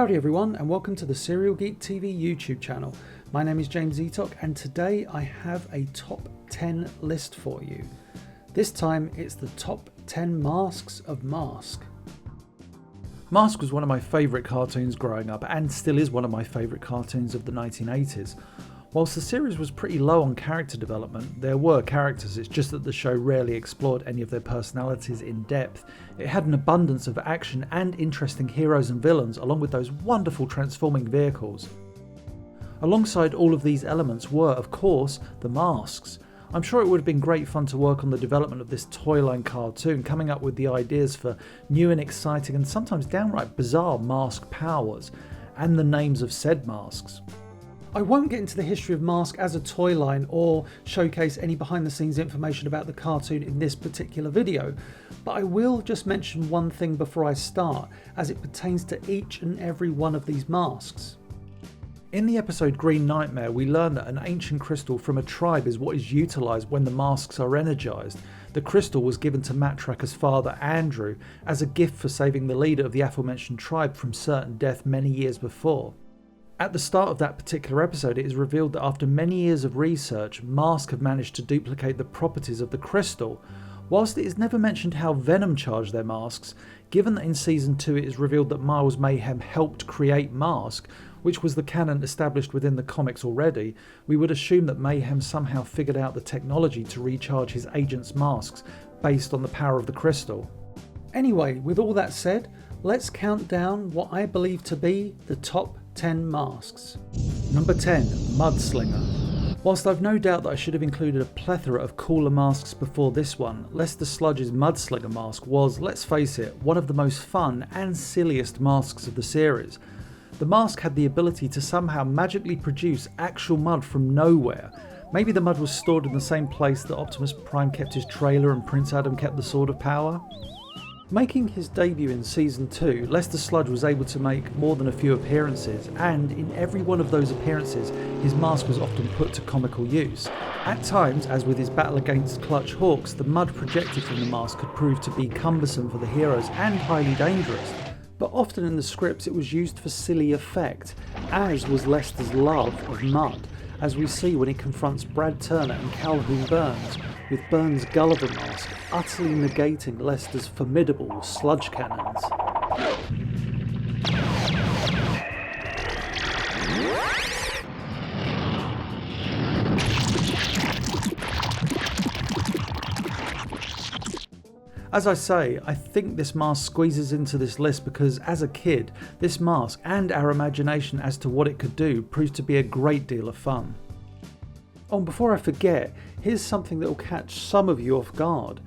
Howdy everyone, and welcome to the Serial Geek TV YouTube channel. My name is James Eatock, and today I have a top 10 list for you. This time it's the top 10 masks of Mask. Mask was one of my favourite cartoons growing up, and still is one of my favourite cartoons of the 1980s. Whilst the series was pretty low on character development, there were characters, it's just that the show rarely explored any of their personalities in depth. It had an abundance of action and interesting heroes and villains, along with those wonderful transforming vehicles. Alongside all of these elements were, of course, the masks. I'm sure it would have been great fun to work on the development of this toy-line cartoon, coming up with the ideas for new and exciting and sometimes downright bizarre mask powers, and the names of said masks. I won't get into the history of Mask as a toy line or showcase any behind the scenes information about the cartoon in this particular video, but I will just mention one thing before I start, as it pertains to each and every one of these masks. In the episode Green Nightmare, we learn that an ancient crystal from a tribe is what is utilised when the masks are energised. The crystal was given to Matt Tracker's father, Andrew, as a gift for saving the leader of the aforementioned tribe from certain death many years before. At the start of that particular episode, it is revealed that after many years of research, Mask have managed to duplicate the properties of the crystal. Whilst it is never mentioned how Venom charged their masks, given that in Season 2 it is revealed that Miles Mayhem helped create Mask, which was the canon established within the comics already, we would assume that Mayhem somehow figured out the technology to recharge his agents' masks based on the power of the crystal. Anyway, with all that said, let's count down what I believe to be the top 10 masks. Number 10, Mudslinger. Whilst I've no doubt that I should have included a plethora of cooler masks before this one, Lester Sludge's Mudslinger mask was, let's face it, one of the most fun and silliest masks of the series. The mask had the ability to somehow magically produce actual mud from nowhere. Maybe the mud was stored in the same place that Optimus Prime kept his trailer and Prince Adam kept the Sword of Power. Making his debut in Season 2, Lester Sludge was able to make more than a few appearances, and in every one of those appearances, his mask was often put to comical use. At times, as with his battle against Clutch Hawks, the mud projected from the mask could prove to be cumbersome for the heroes and highly dangerous, but often in the scripts it was used for silly effect, as was Lester's love of mud, as we see when he confronts Brad Turner and Calhoun Burns, with Burns' Gulliver mask utterly negating Lester's formidable sludge cannons. As I say, I think this mask squeezes into this list because as a kid, this mask and our imagination as to what it could do proved to be a great deal of fun. Oh, and before I forget, here's something that will catch some of you off guard.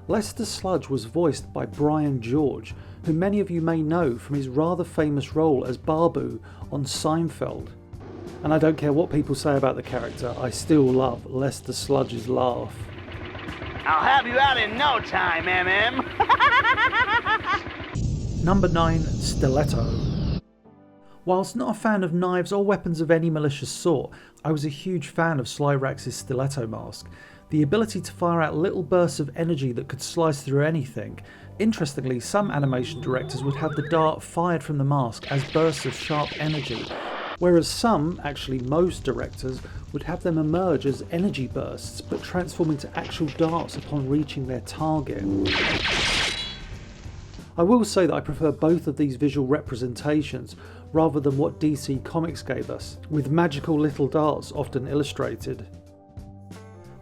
Lester Sludge was voiced by Brian George, who many of you may know from his rather famous role as Babu on Seinfeld. And I don't care what people say about the character, I still love Lester Sludge's laugh. I'll have you out in no time, MM. Number 9, Stiletto. Whilst not a fan of knives or weapons of any malicious sort, I was a huge fan of Slyrax's Stiletto mask. The ability to fire out little bursts of energy that could slice through anything. Interestingly, some animation directors would have the dart fired from the mask as bursts of sharp energy, whereas some, actually most directors, would have them emerge as energy bursts but transform into actual darts upon reaching their target. I will say that I prefer both of these visual representations rather than what DC Comics gave us, with magical little darts often illustrated.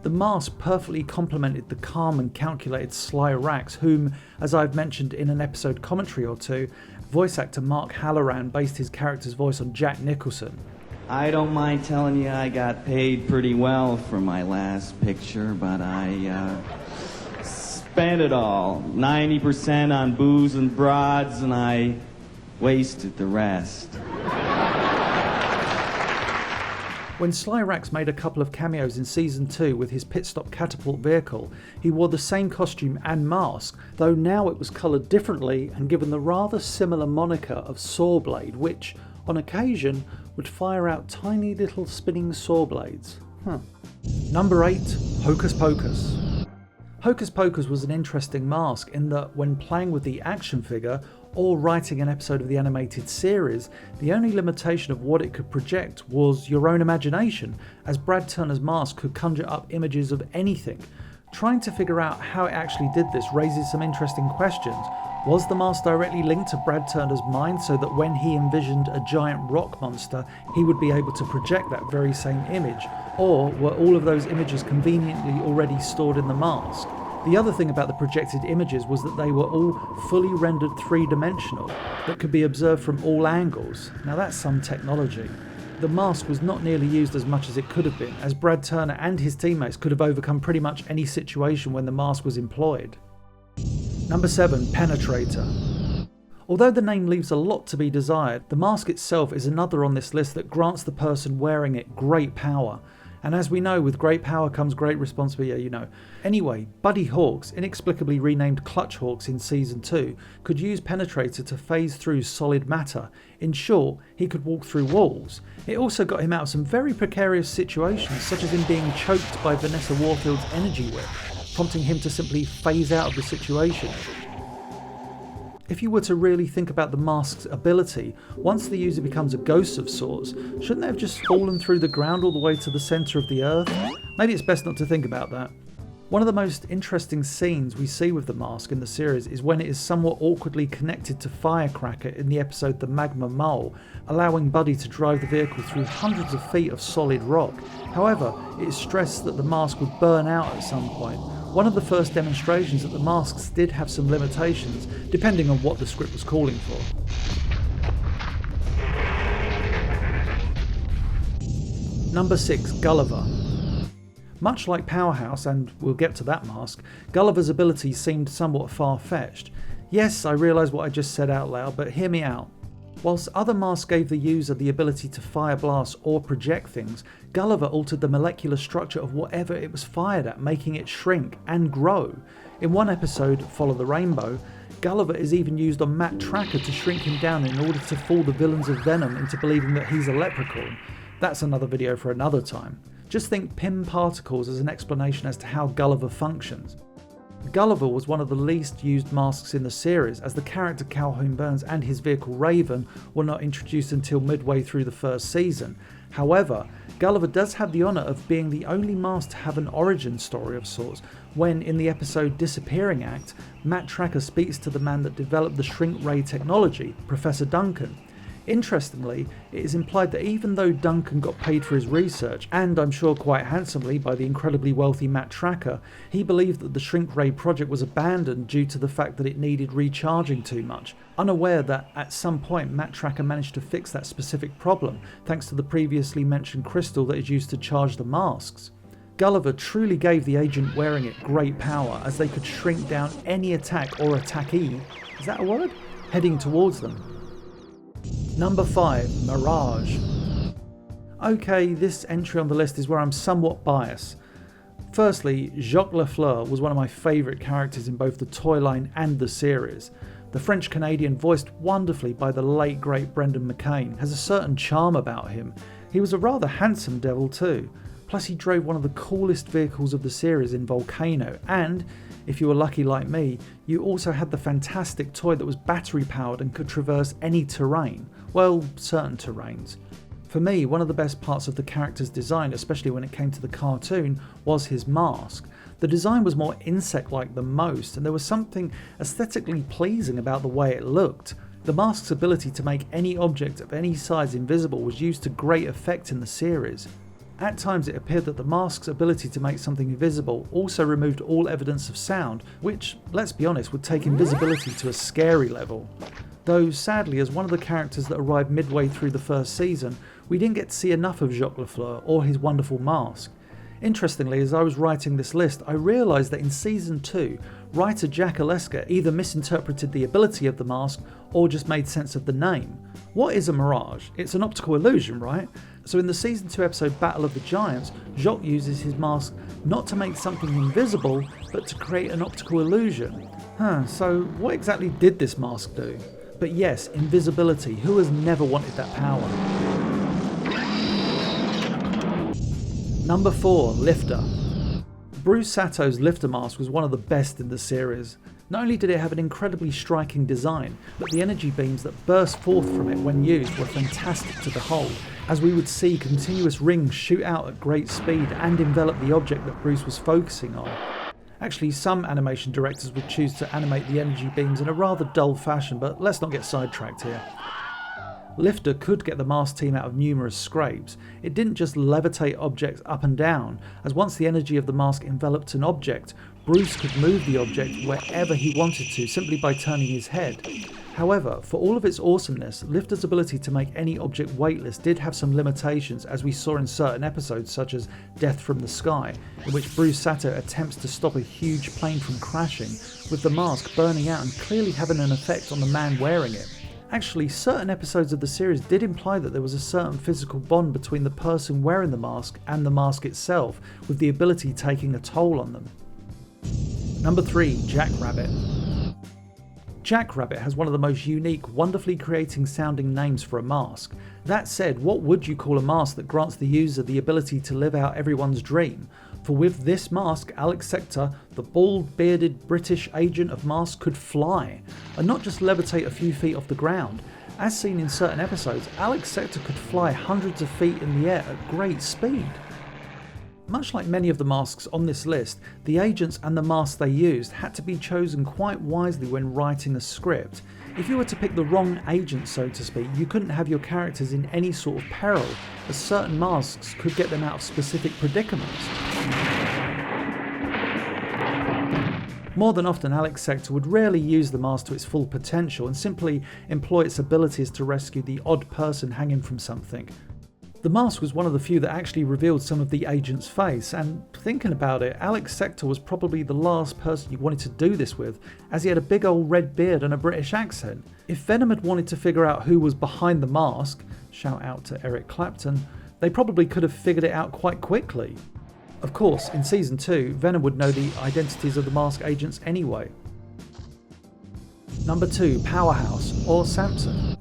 The mask perfectly complemented the calm and calculated Slyrax, whom, as I've mentioned in an episode commentary or two, voice actor Mark Halloran based his character's voice on Jack Nicholson. I don't mind telling you I got paid pretty well for my last picture, but I spent it all. 90% on booze and broads, and I wasted the rest. When Slyrax made a couple of cameos in Season 2 with his pit stop catapult vehicle, he wore the same costume and mask, though now it was coloured differently and given the rather similar moniker of Sawblade, which, on occasion, would fire out tiny little spinning saw blades. Number 8, Hocus Pocus. Hocus Pocus was an interesting mask in that when playing with the action figure, or writing an episode of the animated series, the only limitation of what it could project was your own imagination, as Brad Turner's mask could conjure up images of anything. Trying to figure out how it actually did this raises some interesting questions. Was the mask directly linked to Brad Turner's mind so that when he envisioned a giant rock monster, he would be able to project that very same image? Or were all of those images conveniently already stored in the mask? The other thing about the projected images was that they were all fully rendered three-dimensional, that could be observed from all angles. Now that's some technology. The mask was not nearly used as much as it could have been, as Brad Turner and his teammates could have overcome pretty much any situation when the mask was employed. Number 7. Penetrator. Although the name leaves a lot to be desired, the mask itself is another on this list that grants the person wearing it great power. And as we know, with great power comes great responsibility, Anyway, Buddy Hawks, inexplicably renamed Clutch Hawks in Season 2, could use Penetrator to phase through solid matter. In short, he could walk through walls. It also got him out of some very precarious situations, such as him being choked by Vanessa Warfield's energy whip, prompting him to simply phase out of the situation. If you were to really think about the mask's ability, once the user becomes a ghost of sorts, shouldn't they have just fallen through the ground all the way to the centre of the earth? Maybe it's best not to think about that. One of the most interesting scenes we see with the mask in the series is when it is somewhat awkwardly connected to Firecracker in the episode The Magma Mole, allowing Buddy to drive the vehicle through hundreds of feet of solid rock. However, it is stressed that the mask would burn out at some point. One of the first demonstrations that the masks did have some limitations, depending on what the script was calling for. Number 6. Gulliver. Much like Powerhouse, and we'll get to that mask, Gulliver's ability seemed somewhat far-fetched. Yes, I realise what I just said out loud, but hear me out. Whilst other masks gave the user the ability to fire blasts or project things, Gulliver altered the molecular structure of whatever it was fired at, making it shrink and grow. In one episode, Follow the Rainbow, Gulliver is even used on Matt Tracker to shrink him down in order to fool the villains of Venom into believing that he's a leprechaun. That's another video for another time. Just think Pym particles as an explanation as to how Gulliver functions. Gulliver was one of the least used masks in the series, as the character Calhoun Burns and his vehicle Raven were not introduced until midway through the first season. However, Gulliver does have the honour of being the only mask to have an origin story of sorts, when in the episode Disappearing Act, Matt Tracker speaks to the man that developed the shrink ray technology, Professor Duncan. Interestingly, it is implied that even though Duncan got paid for his research, and I'm sure quite handsomely by the incredibly wealthy Matt Tracker, he believed that the Shrink Ray project was abandoned due to the fact that it needed recharging too much, unaware that at some point Matt Tracker managed to fix that specific problem thanks to the previously mentioned crystal that is used to charge the masks. Gulliver truly gave the agent wearing it great power, as they could shrink down any attack or attackee, is that a word? Heading towards them. Number 5. Mirage. Okay, this entry on the list is where I'm somewhat biased. Firstly, Jacques Lafleur was one of my favourite characters in both the toy line and the series. The French-Canadian, voiced wonderfully by the late great Brendan McCain, has a certain charm about him. He was a rather handsome devil too. Plus he drove one of the coolest vehicles of the series in Volcano, and if you were lucky like me, you also had the fantastic toy that was battery powered and could traverse any terrain. Well, certain terrains. For me, one of the best parts of the character's design, especially when it came to the cartoon, was his mask. The design was more insect-like than most, and there was something aesthetically pleasing about the way it looked. The mask's ability to make any object of any size invisible was used to great effect in the series. At times it appeared that the mask's ability to make something invisible also removed all evidence of sound, which, let's be honest, would take invisibility to a scary level. Though sadly, as one of the characters that arrived midway through the first season, we didn't get to see enough of Jacques Lafleur or his wonderful mask. Interestingly, as I was writing this list, I realised that in Season 2, writer Jack Oleska either misinterpreted the ability of the mask or just made sense of the name. What is a mirage? It's an optical illusion, right? So in the Season 2 episode Battle of the Giants, Jacques uses his mask not to make something invisible, but to create an optical illusion. So what exactly did this mask do? But yes, invisibility. Who has never wanted that power? Number 4. Lifter. Bruce Sato's Lifter mask was one of the best in the series. Not only did it have an incredibly striking design, but the energy beams that burst forth from it when used were fantastic to behold, as we would see continuous rings shoot out at great speed and envelop the object that Bruce was focusing on. Actually, some animation directors would choose to animate the energy beams in a rather dull fashion, but let's not get sidetracked here. Lifter could get the mask team out of numerous scrapes. It didn't just levitate objects up and down, as once the energy of the mask enveloped an object, Bruce could move the object wherever he wanted to simply by turning his head. However, for all of its awesomeness, Lifter's ability to make any object weightless did have some limitations, as we saw in certain episodes such as Death from the Sky, in which Bruce Sato attempts to stop a huge plane from crashing, with the mask burning out and clearly having an effect on the man wearing it. Actually, certain episodes of the series did imply that there was a certain physical bond between the person wearing the mask and the mask itself, with the ability taking a toll on them. Number 3. Jackrabbit. Jackrabbit has one of the most unique, wonderfully creating sounding names for a mask. That said, what would you call a mask that grants the user the ability to live out everyone's dream? For with this mask, Alex Sector, the bald, bearded British agent of masks, could fly, and not just levitate a few feet off the ground. As seen in certain episodes, Alex Sector could fly hundreds of feet in the air at great speed. Much like many of the masks on this list, the agents and the masks they used had to be chosen quite wisely when writing a script. If you were to pick the wrong agent, so to speak, you couldn't have your characters in any sort of peril, as certain masks could get them out of specific predicaments. More than often, Alex Sector would rarely use the mask to its full potential and simply employ its abilities to rescue the odd person hanging from something. The mask was one of the few that actually revealed some of the agent's face, and thinking about it, Alex Sector was probably the last person you wanted to do this with, as he had a big old red beard and a British accent. If Venom had wanted to figure out who was behind the mask, shout out to Eric Clapton, they probably could have figured it out quite quickly. Of course, in Season 2, Venom would know the identities of the mask agents anyway. Number 2. Powerhouse, or Samson.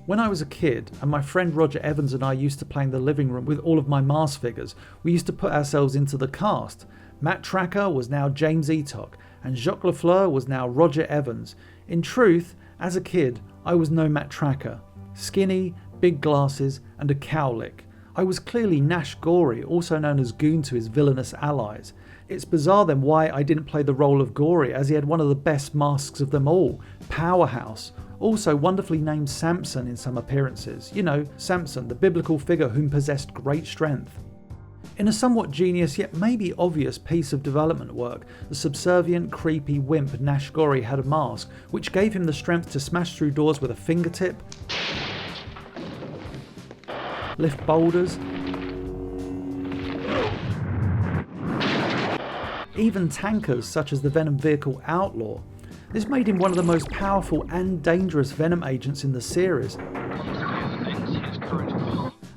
When I was a kid, and my friend Roger Evans and I used to play in the living room with all of my mask figures, we used to put ourselves into the cast. Matt Tracker was now James Eatock, and Jacques Lafleur was now Roger Evans. In truth, as a kid, I was no Matt Tracker. Skinny, big glasses, and a cowlick. I was clearly Nash Gory, also known as Goon to his villainous allies. It's bizarre then why I didn't play the role of Gory, as he had one of the best masks of them all, Powerhouse. Also wonderfully named Samson in some appearances. You know, Samson, the biblical figure whom possessed great strength. In a somewhat genius yet maybe obvious piece of development work, the subservient, creepy wimp Nash Gory had a mask which gave him the strength to smash through doors with a fingertip, lift boulders, even tankers such as the Venom vehicle Outlaw. This made him one of the most powerful and dangerous Venom agents in the series.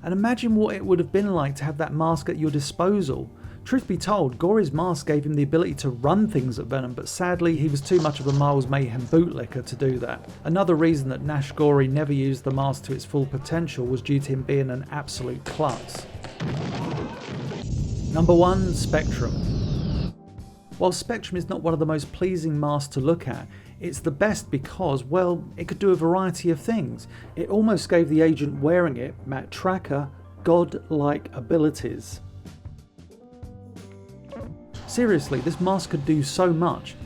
And imagine what it would have been like to have that mask at your disposal. Truth be told, Gory's mask gave him the ability to run things at Venom, but sadly he was too much of a Miles Mayhem bootlicker to do that. Another reason that Nash Gory never used the mask to its full potential was due to him being an absolute klutz. Number 1. Spectrum. While Spectrum is not one of the most pleasing masks to look at, it's the best because, well, it could do a variety of things. It almost gave the agent wearing it, Matt Tracker, god-like abilities. Seriously, this mask could do so much.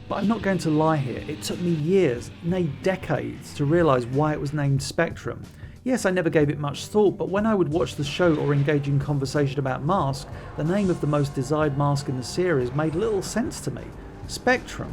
But I'm not going to lie here, it took me years, nay decades, to realise why it was named Spectrum. Yes, I never gave it much thought, but when I would watch the show or engage in conversation about masks, the name of the most desired mask in the series made little sense to me. Spectrum.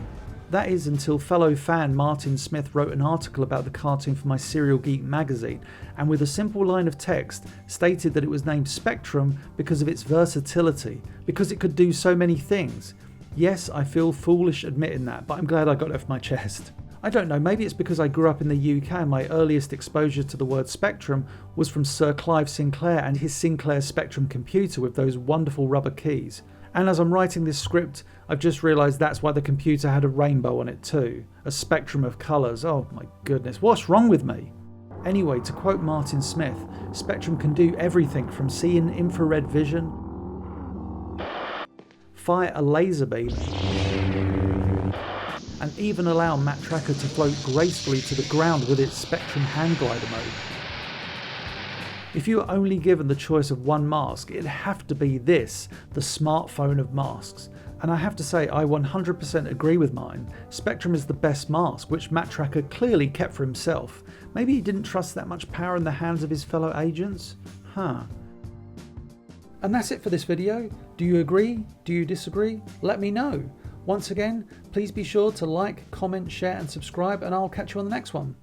That is until fellow fan Martin Smith wrote an article about the cartoon for my Serial Geek magazine, and with a simple line of text stated that it was named Spectrum because of its versatility, because it could do so many things. Yes, I feel foolish admitting that, but I'm glad I got it off my chest. I don't know, maybe it's because I grew up in the UK and my earliest exposure to the word Spectrum was from Sir Clive Sinclair and his Sinclair Spectrum computer with those wonderful rubber keys. And as I'm writing this script, I've just realised that's why the computer had a rainbow on it too. A spectrum of colours. Oh my goodness, what's wrong with me? Anyway, to quote Martin Smith, Spectrum can do everything from seeing infrared vision, fire a laser beam, and even allow Matt Tracker to float gracefully to the ground with its Spectrum hand glider mode. If you were only given the choice of one mask, it'd have to be this, the smartphone of masks. And I have to say, I 100% agree with mine. Spectrum is the best mask, which Matt Tracker clearly kept for himself. Maybe he didn't trust that much power in the hands of his fellow agents? And that's it for this video. Do you agree? Do you disagree? Let me know. Once again, please be sure to like, comment, share and subscribe, and I'll catch you on the next one.